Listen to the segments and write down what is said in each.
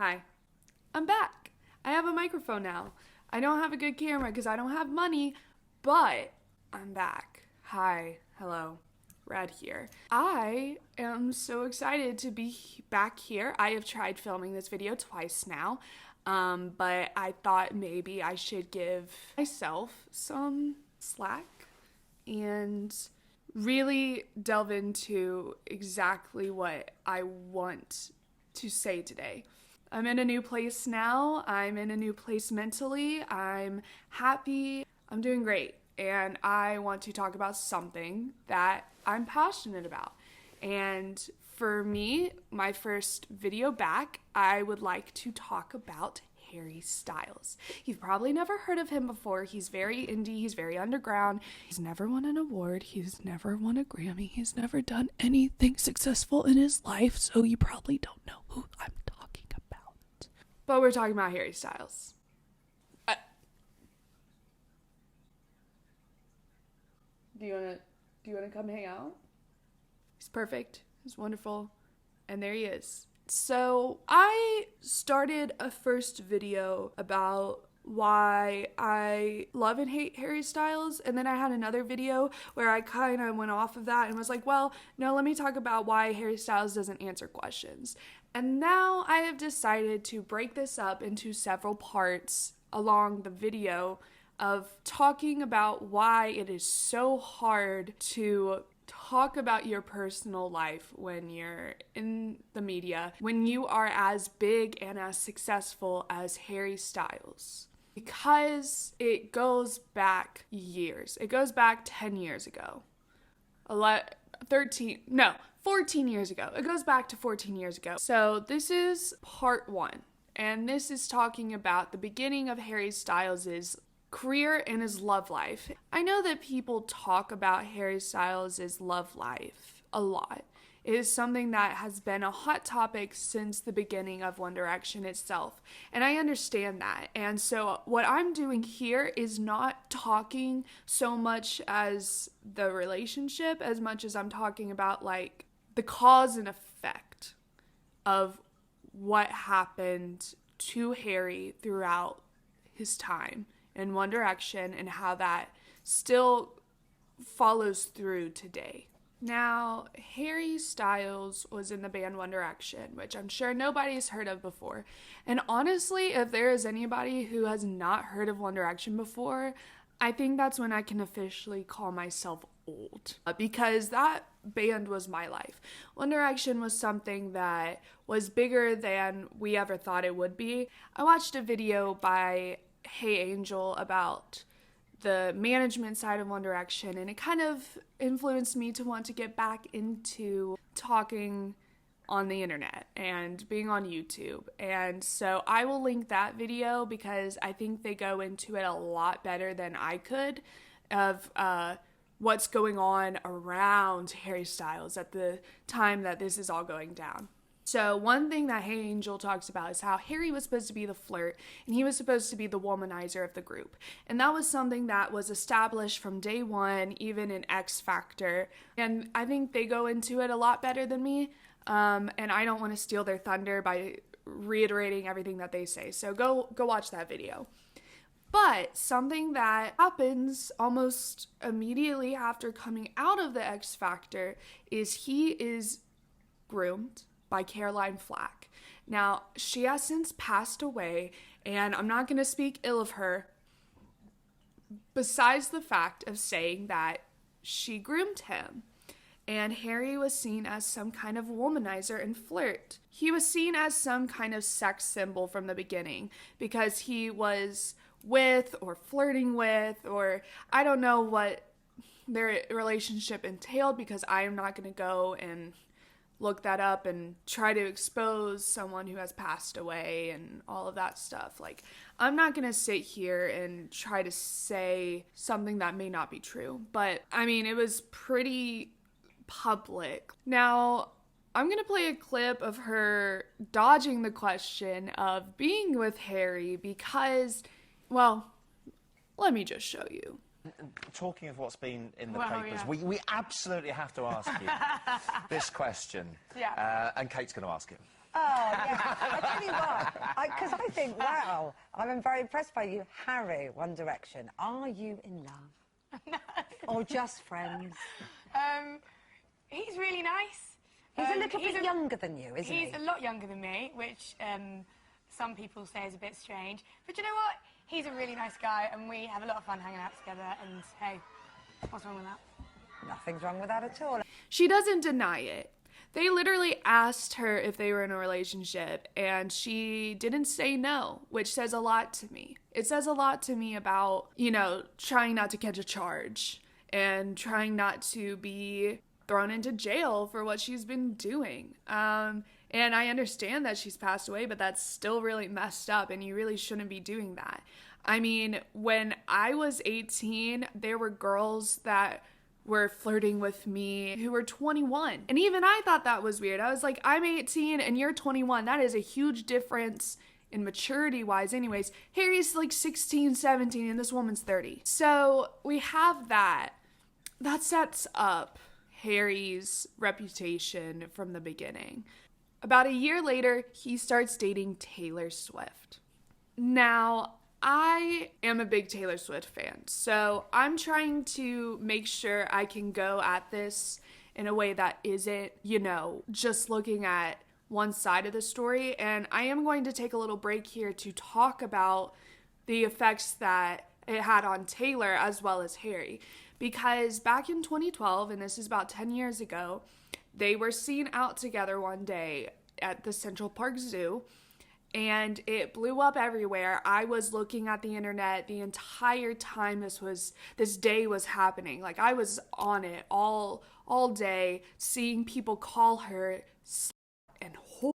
Hi, I'm back. I have a microphone now. I don't have a good camera because I don't have money, but I'm back. Hi, hello, Rad here. I am so excited to be back here. I have tried filming this video twice now, but I thought maybe I should give myself some slack and really delve into exactly what I want to say today. I'm in a new place now. I'm in a new place mentally. I'm happy. I'm doing great. And I want to talk about something that I'm passionate about. And for me, my first video back, I would like to talk about Harry Styles. You've probably never heard of him before. He's very indie. He's very underground. He's never won an award. He's never won a Grammy. He's never done anything successful in his life. So you probably don't know who I'm talking about. But we're talking about Harry Styles. Do you wanna come hang out? He's perfect. He's wonderful. And there he is. So I started a first video about why I love and hate Harry Styles, and then I had another video where I kind of went off of that and was like, well, no, let me talk about why Harry Styles doesn't answer questions. And now I have decided to break this up into several parts along the video of talking about why it is so hard to talk about your personal life when you're in the media, when you are as big and as successful as Harry Styles. Because it goes back years. It goes back 10 years ago. 14 years ago. It goes back to 14 years ago. So this is part one. And this is talking about the beginning of Harry Styles' career and his love life. I know that people talk about Harry Styles' love life a lot. It is something that has been a hot topic since the beginning of One Direction itself. And I understand that. And so what I'm doing here is not talking so much as the relationship as much as I'm talking about like the cause and effect of what happened to Harry throughout his time in One Direction and how that still follows through today. Now, Harry Styles was in the band One Direction, which I'm sure nobody's heard of before. And honestly, if there is anybody who has not heard of One Direction before, I think that's when I can officially call myself old. Because that band was my life. One Direction was something that was bigger than we ever thought it would be. I watched a video by Hey Angel about the management side of One Direction, and it kind of influenced me to want to get back into talking on the internet and being on YouTube. And so I will link that video because I think they go into it a lot better than I could of what's going on around Harry Styles at the time that this is all going down. So one thing that Hey Angel talks about is how Harry was supposed to be the flirt and he was supposed to be the womanizer of the group. And that was something that was established from day one, even in X Factor. And I think they go into it a lot better than me. And I don't want to steal their thunder by reiterating everything that they say. So go watch that video. But something that happens almost immediately after coming out of the X Factor is he is groomed by Caroline Flack. Now, she has since passed away, and I'm not going to speak ill of her, besides the fact of saying that she groomed him. And Harry was seen as some kind of womanizer and flirt. He was seen as some kind of sex symbol from the beginning, because he was with or flirting with, or I don't know what their relationship entailed, because I am not going to go and look that up and try to expose someone who has passed away and all of that stuff. Like, I'm not going to sit here and try to say something that may not be true. But, I mean, it was pretty public. Now, I'm going to play a clip of her dodging the question of being with Harry because, well, let me just show you. Talking of what's been in the papers, yeah. we absolutely have to ask you this question. Yeah. And Kate's going to ask it. Oh, yeah. I tell you what, because I think, wow, I'm very impressed by you. Harry, One Direction, are you in love? No. Or just friends? He's really nice. He's a little bit younger than you, isn't he? He's a lot younger than me, which some people say is a bit strange. But you know what? He's a really nice guy, and we have a lot of fun hanging out together, and hey, what's wrong with that? Nothing's wrong with that at all. She doesn't deny it. They literally asked her if they were in a relationship, and she didn't say no, which says a lot to me. It says a lot to me about, trying not to catch a charge and trying not to be thrown into jail for what she's been doing. And I understand that she's passed away, but that's still really messed up, and you really shouldn't be doing that. I mean, when I was 18, there were girls that were flirting with me who were 21. And even I thought that was weird. I was like, I'm 18 and you're 21. That is a huge difference in maturity wise anyways. Harry's like 16, 17, and this woman's 30. So we have that. That sets up Harry's reputation from the beginning. About a year later, he starts dating Taylor Swift. Now, I am a big Taylor Swift fan, so I'm trying to make sure I can go at this in a way that isn't, just looking at one side of the story. And I am going to take a little break here to talk about the effects that it had on Taylor as well as Harry. Because back in 2012, and this is about 10 years ago, they were seen out together one day at the Central Park Zoo. And it blew up everywhere. I was looking at the internet the entire time this day was happening. Like, I was on it all day, seeing people call her and whore,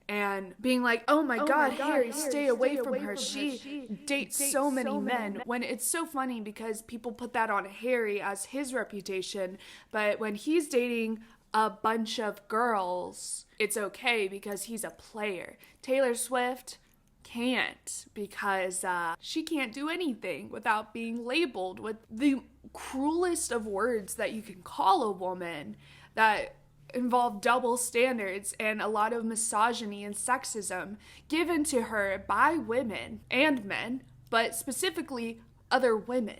and being like, oh my God, Harry, stay away from her. She dates so many men. When it's so funny because people put that on Harry as his reputation, but when he's dating a bunch of girls, it's okay because he's a player. Taylor Swift can't, because she can't do anything without being labeled with the cruelest of words that you can call a woman, that involve double standards and a lot of misogyny and sexism given to her by women and men, but specifically other women.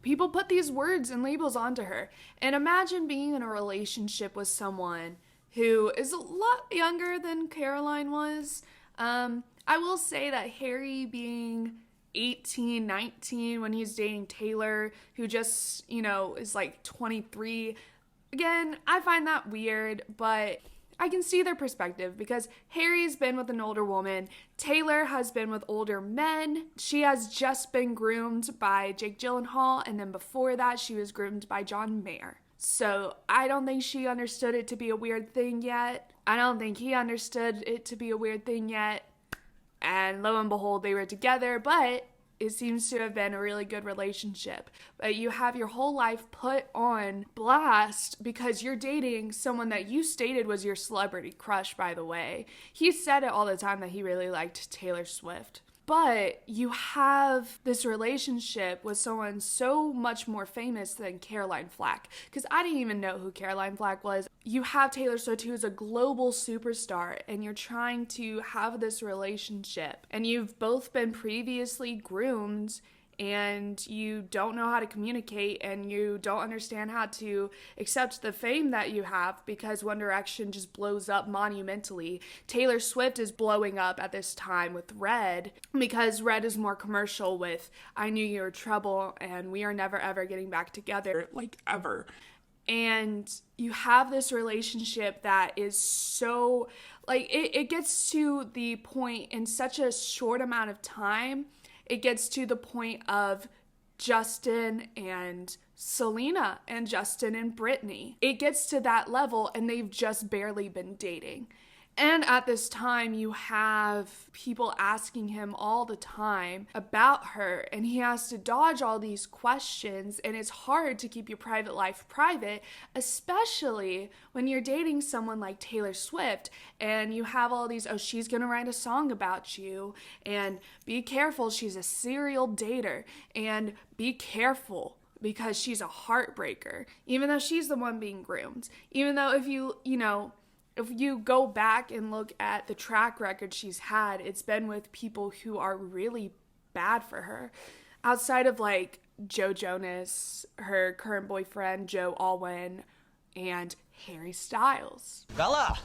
People put these words and labels onto her. And imagine being in a relationship with someone who is a lot younger than Caroline was. I will say that Harry being 18, 19 when he's dating Taylor, who just, is like 23. Again, I find that weird, but I can see their perspective because Harry's been with an older woman. Taylor has been with older men. She has just been groomed by Jake Gyllenhaal, and then before that, she was groomed by John Mayer. So I don't think she understood it to be a weird thing yet. I don't think he understood it to be a weird thing yet. And lo and behold, they were together, but it seems to have been a really good relationship. But you have your whole life put on blast because you're dating someone that you stated was your celebrity crush, by the way. He said it all the time that he really liked Taylor Swift. But you have this relationship with someone so much more famous than Caroline Flack. Because I didn't even know who Caroline Flack was. You have Taylor Swift, who is a global superstar, and you're trying to have this relationship. And you've both been previously groomed, and you don't know how to communicate, and you don't understand how to accept the fame that you have because One Direction just blows up monumentally. Taylor Swift is blowing up at this time with Red because Red is more commercial with I Knew You Were Trouble and We Are Never Ever Getting Back Together, like ever. And you have this relationship that is so, like, it gets to the point in such a short amount of time. It gets to the point of Justin and Selena and Justin and Britney. It gets to that level, and they've just barely been dating. And at this time, you have people asking him all the time about her, and he has to dodge all these questions, and it's hard to keep your private life private, especially when you're dating someone like Taylor Swift, and you have all these, oh, she's gonna write a song about you, and be careful, she's a serial dater, and be careful, because she's a heartbreaker, even though she's the one being groomed. Even though if you If you go back and look at the track record she's had, it's been with people who are really bad for her. Outside of like Joe Jonas, her current boyfriend, Joe Alwyn, and Harry Styles. Bella!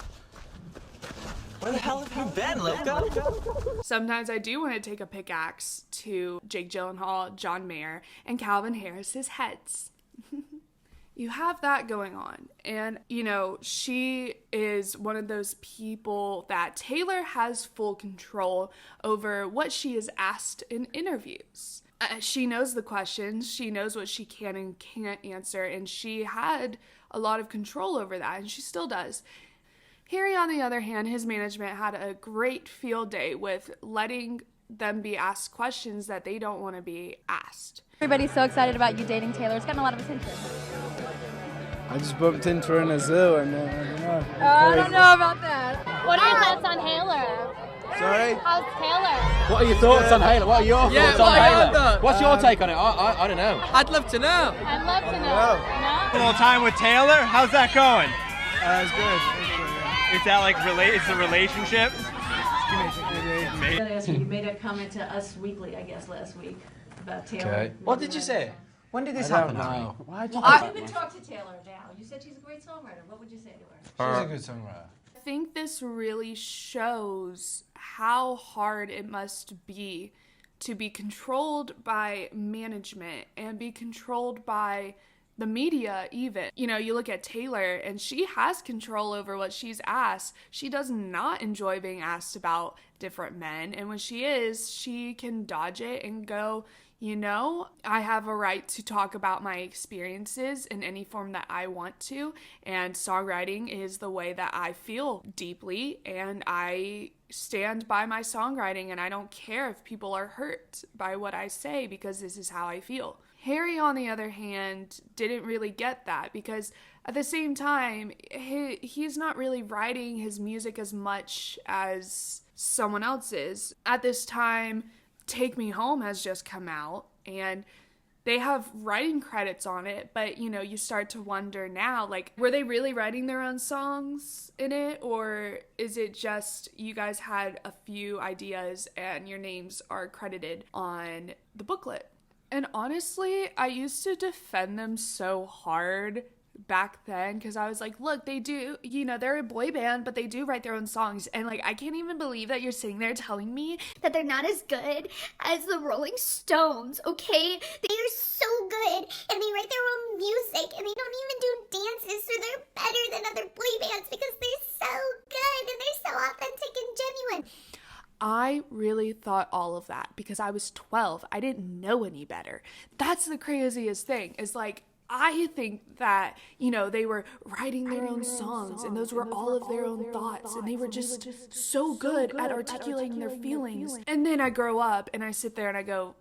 Where the hell have you been, Loco? Sometimes I do want to take a pickaxe to Jake Gyllenhaal, John Mayer, and Calvin Harris's heads. You have that going on. And, you know, she is one of those people that Taylor has full control over what she is asked in interviews. She knows the questions, she knows what she can and can't answer, and she had a lot of control over that, and she still does. Harry, on the other hand, his management had a great field day with letting them be asked questions that they don't want to be asked. Everybody's so excited about you dating Taylor. It's gotten a lot of attention. I just bumped into her in a zoo and I don't know. I don't know about that. What are your thoughts on Taylor? Sorry? How's Taylor? What are your thoughts on Taylor? What are your thoughts on Taylor? What's your take on it? I don't know. I'd love to know. I'd love to know. A little time with Taylor? How's that going? It's good. Is that like it's a relationship? I gotta ask you made a comment to Us Weekly, I guess, last week about Taylor. Okay. What did you say? When did this happen? No. You would talk to Taylor now. You said she's a great songwriter. What would you say to her? She's a good songwriter. I think this really shows how hard it must be to be controlled by management and be controlled by the media even. You know, you look at Taylor and she has control over what she's asked. She does not enjoy being asked about different men. And when she is, she can dodge it and go, you know, I have a right to talk about my experiences in any form that I want to. And songwriting is the way that I feel deeply. And I stand by my songwriting and I don't care if people are hurt by what I say because this is how I feel. Harry, on the other hand, didn't really get that because at the same time, he's not really writing his music as much as someone else is. At this time, Take Me Home has just come out and they have writing credits on it, but you know, you start to wonder now, like, were they really writing their own songs in it, or is it just you guys had a few ideas and your names are credited on the booklet? And honestly, I used to defend them so hard back then because I was like, look, they do, you know, they're a boy band, but they do write their own songs. And like, I can't even believe that you're sitting there telling me That they're not as good as the Rolling Stones, okay? They are so good, and they write their own music, and they don't even do dances, so they're better than other boy bands because they're so good, and they're so authentic and genuine. I really thought all of that because I was 12. I didn't know any better. That's the craziest thing is like, I think that, you know, they were writing their own songs and those were all of their own thoughts and they were just so good at articulating their feelings. And then I grow up and I sit there and I go,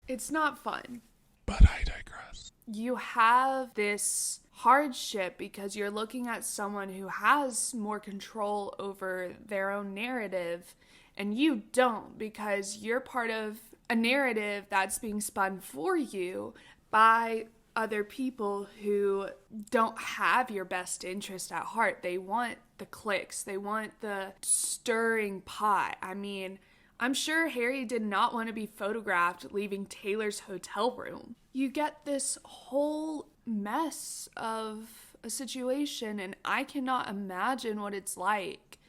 it's not fun. But I digress. You have this hardship because you're looking at someone who has more control over their own narrative and you don't because you're part of a narrative that's being spun for you by other people who don't have your best interest at heart. They want the clicks. They want the stirring pot. I mean, I'm sure Harry did not want to be photographed leaving Taylor's hotel room. You get this whole mess of a situation, and I cannot imagine what it's like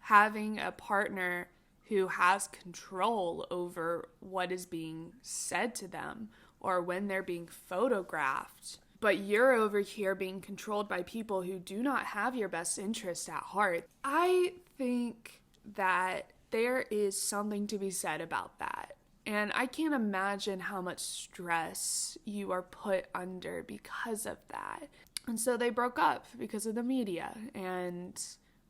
having a partner who has control over what is being said to them or when they're being photographed. But you're over here being controlled by people who do not have your best interest at heart. I think that there is something to be said about that. And I can't imagine how much stress you are put under because of that. And so they broke up because of the media, and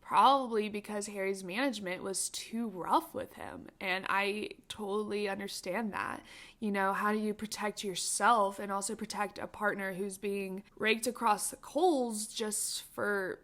probably because Harry's management was too rough with him. And I totally understand that. You know, how do you protect yourself and also protect a partner who's being raked across the coals just for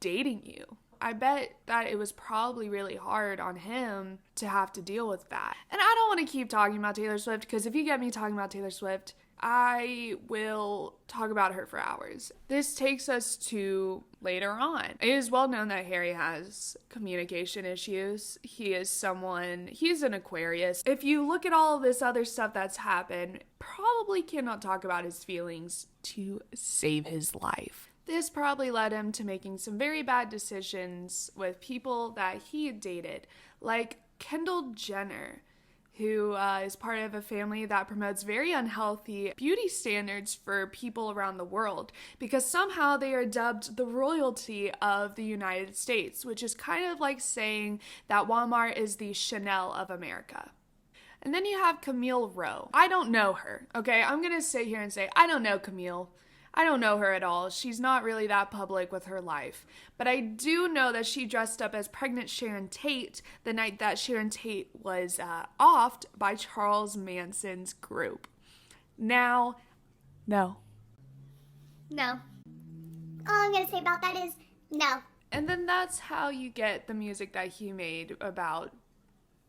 dating you? I bet that it was probably really hard on him to have to deal with that. And I don't want to keep talking about Taylor Swift, because if you get me talking about Taylor Swift, I will talk about her for hours. This takes us to later on. It is well known that Harry has communication issues. He's an Aquarius. If you look at all of this other stuff that's happened, probably cannot talk about his feelings to save his life. This probably led him to making some very bad decisions with people that he had dated, like Kendall Jenner, who is part of a family that promotes very unhealthy beauty standards for people around the world, because somehow they are dubbed the royalty of the United States, which is kind of like saying that Walmart is the Chanel of America. And then you have Camille Rowe. I don't know her, okay? I'm going to sit here and say, I don't know Camille. I don't know her at all. She's not really that public with her life. But I do know that she dressed up as pregnant Sharon Tate the night that Sharon Tate was offed by Charles Manson's group. Now, no. No. All I'm going to say about that is no. And then that's how you get the music that he made about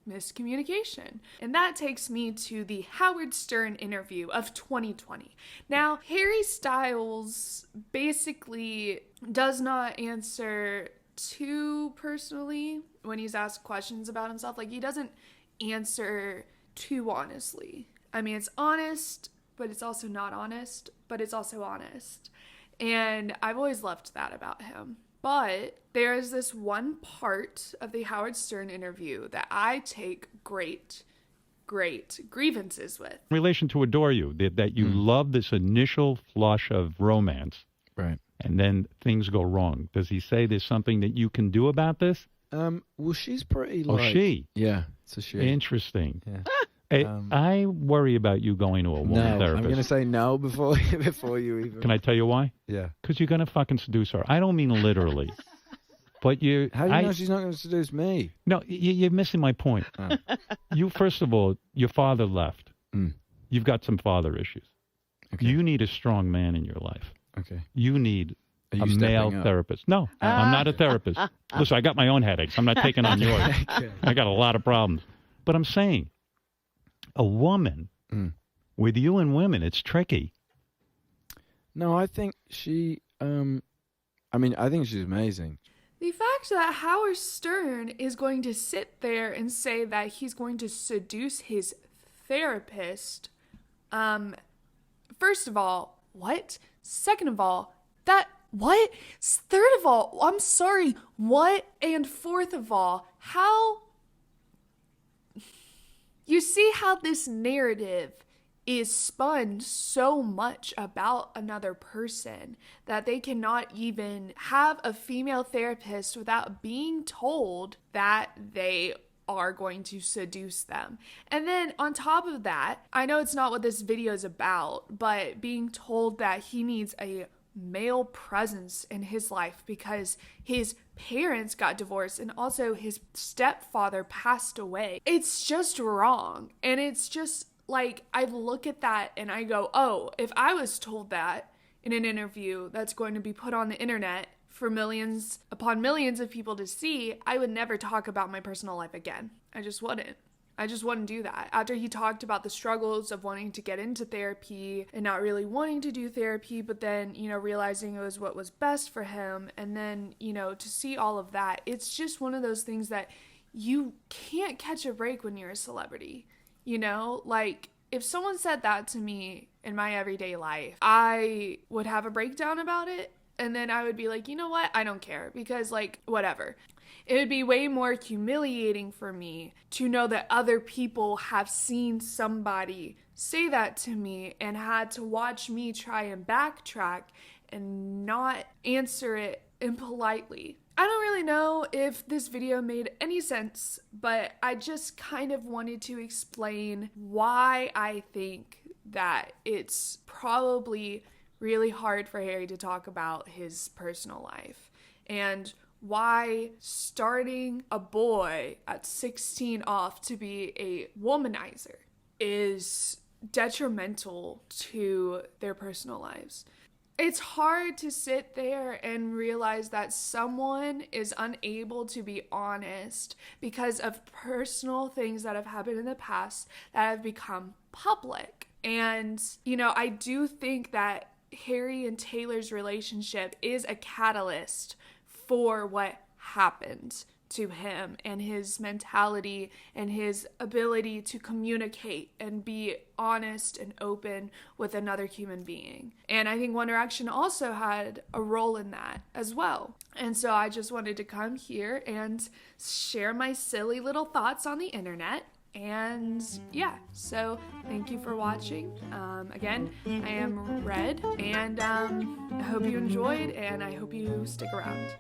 miscommunication. And that takes me to the Howard Stern interview of 2020. Now, Harry Styles basically does not answer too personally when he's asked questions about himself. Like, he doesn't answer too honestly. I mean, it's honest, but it's also not honest, but it's also honest. And I've always loved that about him. But there is this one part of the Howard Stern interview that I take great grievances with. In relation to Adore You, that you love this initial flush of romance. Right. And then things go wrong. Does he say there's something that you can do about this? Well, she's pretty Oh, she? Yeah, it's a she. Interesting. Yeah. I worry about you going to a woman therapist. I'm going to say no before you even... Can I tell you why? Yeah. Because you're going to fucking seduce her. I don't mean literally. But you... How do you know she's not going to seduce me? No, you're missing my point. Oh. You, first of all, your father left. Mm. You've got some father issues. Okay. You need a strong man in your life. Okay. You need Are a you male stepping up? therapist. No, I'm not a therapist. Listen, I got my own headaches. I'm not taking on yours. Okay. I got a lot of problems. But I'm saying, a woman, with you and women, it's tricky. No, I think she... I think she's amazing. The fact that Howard Stern is going to sit there and say that he's going to seduce his therapist, first of all, what? Second of all, what? Third of all, I'm sorry, what? And fourth of all, how? You see how this narrative is spun so much about another person that they cannot even have a female therapist without being told that they are going to seduce them. And then on top of that, I know it's not what this video is about, but being told that he needs a male presence in his life because his parents got divorced and also his stepfather passed away. It's just wrong. And it's just like, I look at that and I go, oh, if I was told that in an interview that's going to be put on the internet for millions upon millions of people to see, I would never talk about my personal life again. I just wouldn't do that. After he talked about the struggles of wanting to get into therapy and not really wanting to do therapy, but then, realizing it was what was best for him. And then, to see all of that, it's just one of those things that you can't catch a break when you're a celebrity. Like, if someone said that to me in my everyday life, I would have a breakdown about it. And then I would be like, you know what? I don't care, because whatever. It would be way more humiliating for me to know that other people have seen somebody say that to me and had to watch me try and backtrack and not answer it impolitely. I don't really know if this video made any sense, but I just kind of wanted to explain why I think that it's probably really hard for Harry to talk about his personal life, and why starting a boy at 16 off to be a womanizer is detrimental to their personal lives. it's hard to sit there and realize that someone is unable to be honest because of personal things that have happened in the past that have become public. And, you know, I do think that Harry and Taylor's relationship is a catalyst for what happened to him and his mentality and his ability to communicate and be honest and open with another human being. And I think One Direction also had a role in that as well. And so I just wanted to come here and share my silly little thoughts on the internet. And yeah, so thank you for watching. Again, I am Red, and I hope you enjoyed, and I hope you stick around.